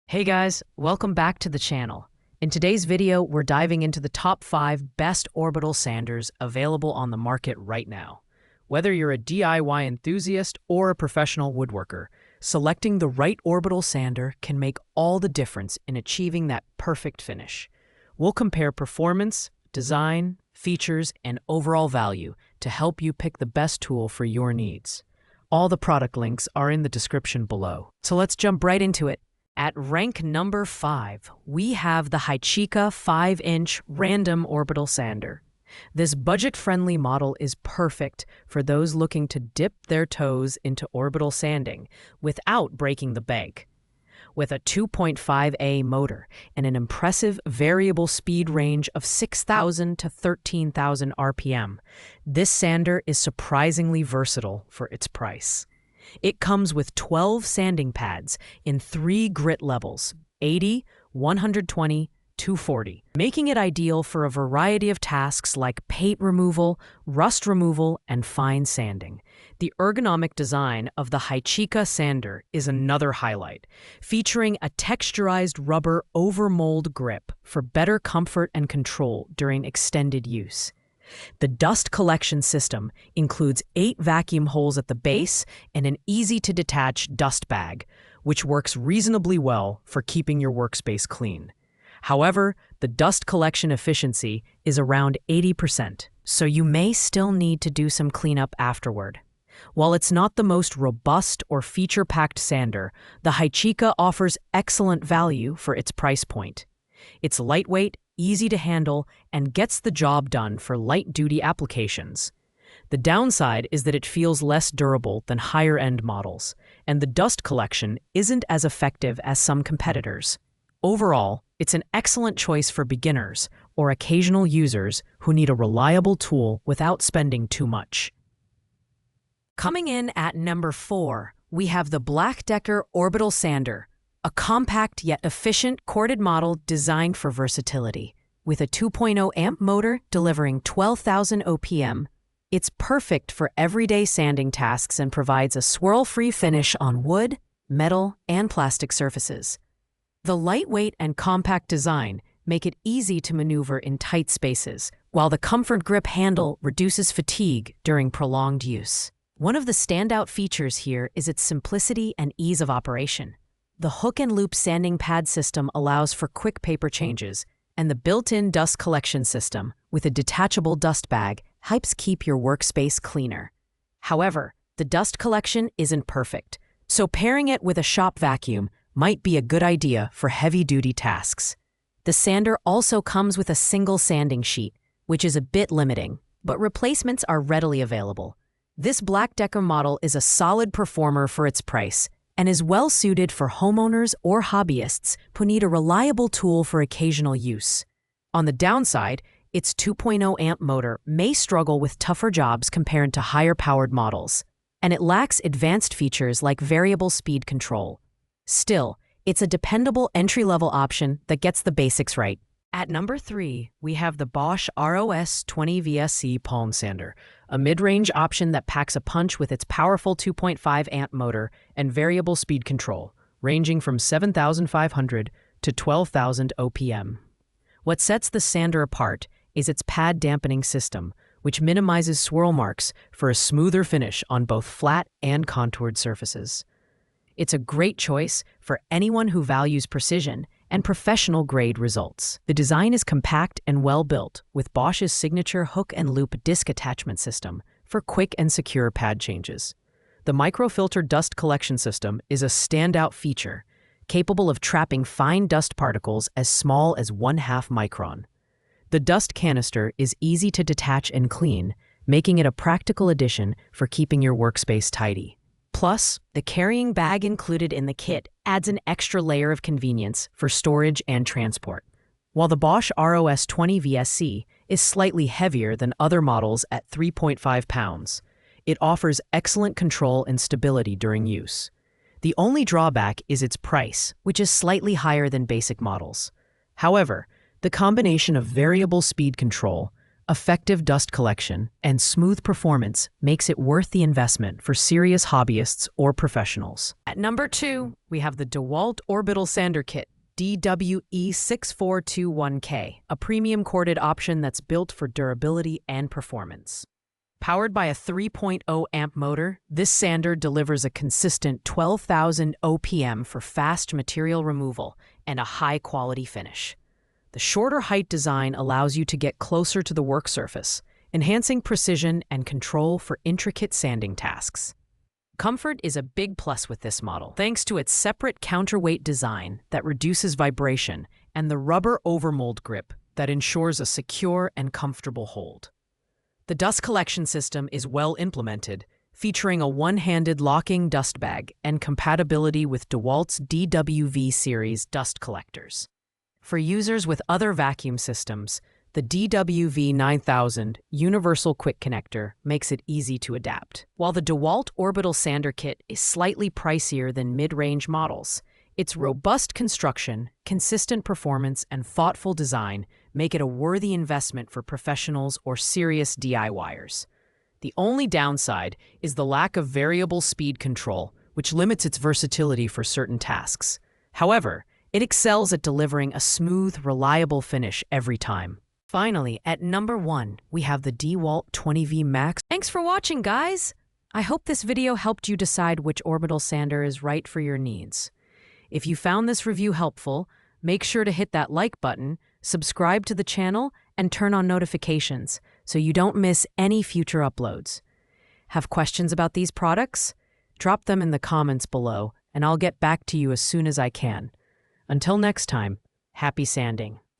Hey guys, welcome back to the channel. In today's video, we're diving into the top 5 best orbital sanders available on the market right now. Whether you're a DIY enthusiast or a professional woodworker, selecting the right orbital sander can make all the difference in achieving that perfect finish. We'll compare performance, design, features, and overall value to help you pick the best tool for your needs. All the product links are in the description below. So let's jump right into it. At rank number 5, we have the HYCHIKA 5-inch random orbital sander. This budget-friendly model is perfect for those looking to dip their toes into orbital sanding without breaking the bank. With a 2.5A motor and an impressive variable speed range of 6,000 to 13,000 RPM, this sander is surprisingly versatile for its price. It comes with 12 sanding pads in 3 grit levels, 80, 120, 240, making it ideal for a variety of tasks like paint removal, rust removal, and fine sanding. The ergonomic design of the HYCHIKA sander is another highlight, featuring a texturized rubber over-mold grip for better comfort and control during extended use. The dust collection system includes 8 vacuum holes at the base and an easy-to-detach dust bag, which works reasonably well for keeping your workspace clean. However, the dust collection efficiency is around 80%, so you may still need to do some cleanup afterward. While it's not the most robust or feature-packed sander, the HYCHIKA offers excellent value for its price point. It's lightweight, easy to handle, and gets the job done for light-duty applications. The downside is that it feels less durable than higher-end models, and the dust collection isn't as effective as some competitors. Overall, it's an excellent choice for beginners or occasional users who need a reliable tool without spending too much. Coming in at number 4, we have the BLACK+DECKER Orbital Sander, a compact yet efficient corded model designed for versatility. With a 2.0 amp motor delivering 12,000 OPM, it's perfect for everyday sanding tasks and provides a swirl-free finish on wood, metal, and plastic surfaces. The lightweight and compact design make it easy to maneuver in tight spaces, while the comfort grip handle reduces fatigue during prolonged use. One of the standout features here is its simplicity and ease of operation. The hook and loop sanding pad system allows for quick paper changes, and the built-in dust collection system with a detachable dust bag helps keep your workspace cleaner. However, the dust collection isn't perfect, so pairing it with a shop vacuum might be a good idea for heavy-duty tasks. The sander also comes with a single sanding sheet, which is a bit limiting, but replacements are readily available. This BLACK+DECKER model is a solid performer for its price, and is well suited for homeowners or hobbyists who need a reliable tool for occasional use. On the downside, its 2.0 amp motor may struggle with tougher jobs compared to higher-powered models, and it lacks advanced features like variable speed control. Still, it's a dependable entry-level option that gets the basics right. At number 3, we have the Bosch ROS 20 VSC palm sander, a mid-range option that packs a punch with its powerful 2.5 amp motor and variable speed control, ranging from 7,500 to 12,000 OPM. What sets the sander apart is its pad dampening system, which minimizes swirl marks for a smoother finish on both flat and contoured surfaces. It's a great choice for anyone who values precision and professional-grade results. The design is compact and well-built, with Bosch's signature hook and loop disc attachment system for quick and secure pad changes. The microfilter dust collection system is a standout feature, capable of trapping fine dust particles as small as 1/2 micron. The dust canister is easy to detach and clean, making it a practical addition for keeping your workspace tidy. Plus, the carrying bag included in the kit adds an extra layer of convenience for storage and transport. While the Bosch ROS 20 VSC is slightly heavier than other models at 3.5 pounds, it offers excellent control and stability during use. The only drawback is its price, which is slightly higher than basic models. However, the combination of variable speed control, effective dust collection, and smooth performance makes it worth the investment for serious hobbyists or professionals. At number 2, we have the Dewalt Orbital Sander Kit, DWE6421K, a premium corded option that's built for durability and performance. Powered by a 3.0 amp motor, this sander delivers a consistent 12,000 OPM for fast material removal and a high-quality finish. The shorter height design allows you to get closer to the work surface, enhancing precision and control for intricate sanding tasks. Comfort is a big plus with this model, thanks to its separate counterweight design that reduces vibration and the rubber overmold grip that ensures a secure and comfortable hold. The dust collection system is well implemented, featuring a one-handed locking dust bag and compatibility with DeWalt's DWV series dust collectors. For users with other vacuum systems, the DWV 9000 Universal Quick Connector makes it easy to adapt. While the Dewalt Orbital Sander Kit is slightly pricier than mid-range models, its robust construction, consistent performance, and thoughtful design make it a worthy investment for professionals or serious DIYers. The only downside is the lack of variable speed control, which limits its versatility for certain tasks. However, it excels at delivering a smooth, reliable finish every time. Finally, at number 1, we have the Dewalt 20V Max. Thanks for watching, guys! I hope this video helped you decide which orbital sander is right for your needs. If you found this review helpful, make sure to hit that like button, subscribe to the channel, and turn on notifications so you don't miss any future uploads. Have questions about these products? Drop them in the comments below, and I'll get back to you as soon as I can. Until next time, happy sanding.